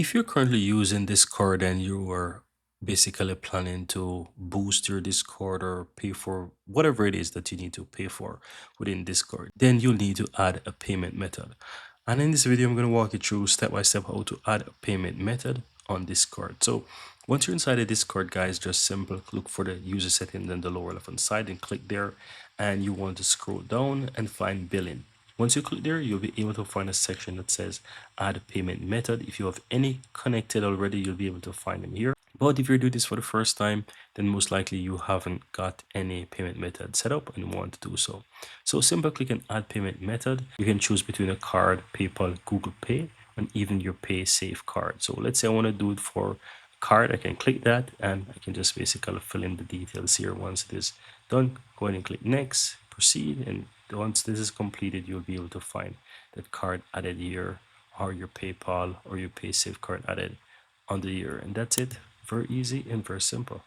If you're currently using Discord and you are basically planning to boost your Discord or pay for whatever it is that you need to pay for within Discord, then you'll need to add a payment method. And in this video, I'm going to walk you through step by step how to add a payment method on Discord. So once you're inside the Discord, guys, just simple look for the user settings in the lower left hand side and click there. And you want to scroll down and find billing. Once you click there, you'll be able to find a section that says add payment method. If you have any connected already, you'll be able to find them here. But if you're doing this for the first time, then most likely you haven't got any payment method set up and want to do so. So simple click on add payment method. You can choose between a card, PayPal, Google Pay, and even your PaySafe card. So let's say I want to do it for a card. I can click that and I can just basically fill in the details here. Once it is done, go ahead and click next, proceed, and once this is completed, you'll be able to find that card added here, or your PayPal or your PaySafe card added on the year. And that's it. Very easy and very simple.